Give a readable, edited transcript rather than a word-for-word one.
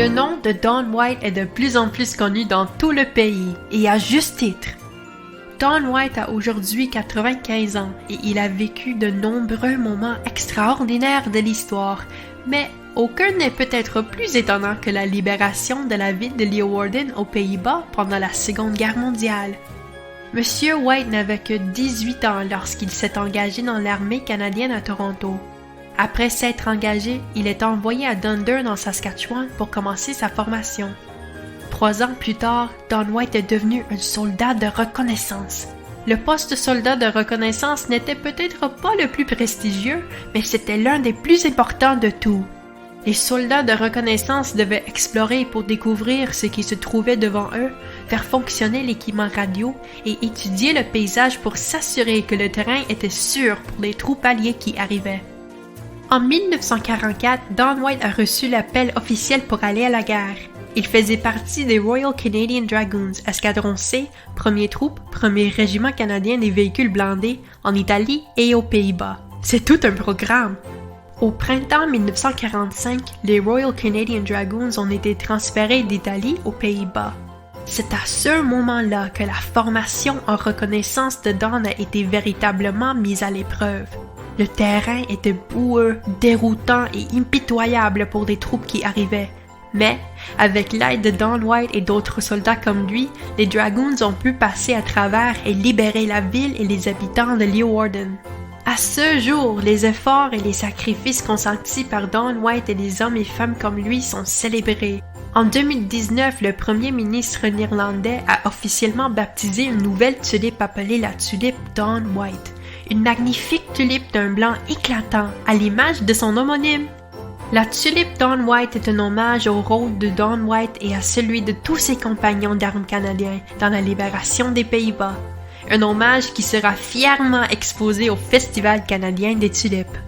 Le nom de Don White est de plus en plus connu dans tout le pays, et à juste titre. Don White a aujourd'hui 95 ans et il a vécu de nombreux moments extraordinaires de l'histoire, mais aucun n'est peut-être plus étonnant que la libération de la ville de Leeuwarden aux Pays-Bas pendant la Seconde Guerre mondiale. Monsieur White n'avait que 18 ans lorsqu'il s'est engagé dans l'armée canadienne à Toronto. Après s'être engagé, il est envoyé à Dundurn en Saskatchewan pour commencer sa formation. 3 ans plus tard, Don White est devenu un soldat de reconnaissance. Le poste de soldat de reconnaissance n'était peut-être pas le plus prestigieux, mais c'était l'un des plus importants de tous. Les soldats de reconnaissance devaient explorer pour découvrir ce qui se trouvait devant eux, faire fonctionner l'équipement radio et étudier le paysage pour s'assurer que le terrain était sûr pour les troupes alliées qui arrivaient. En 1944, Don White a reçu l'appel officiel pour aller à la guerre. Il faisait partie des Royal Canadian Dragoons, escadron C, 1er troupe, 1er régiment canadien des véhicules blindés, en Italie et aux Pays-Bas. C'est tout un programme! Au printemps 1945, les Royal Canadian Dragoons ont été transférés d'Italie aux Pays-Bas. C'est à ce moment-là que la formation en reconnaissance de Don a été véritablement mise à l'épreuve. Le terrain était boueux, déroutant et impitoyable pour des troupes qui arrivaient. Mais, avec l'aide de Don White et d'autres soldats comme lui, les Dragoons ont pu passer à travers et libérer la ville et les habitants de Leeuwarden. À ce jour, les efforts et les sacrifices consentis par Don White et des hommes et femmes comme lui sont célébrés. En 2019, le premier ministre néerlandais a officiellement baptisé une nouvelle tulipe appelée la tulipe Don White. Une magnifique tulipe d'un blanc éclatant, à l'image de son homonyme. La tulipe Don White est un hommage au rôle de Don White et à celui de tous ses compagnons d'armes canadiens dans la libération des Pays-Bas. Un hommage qui sera fièrement exposé au Festival canadien des tulipes.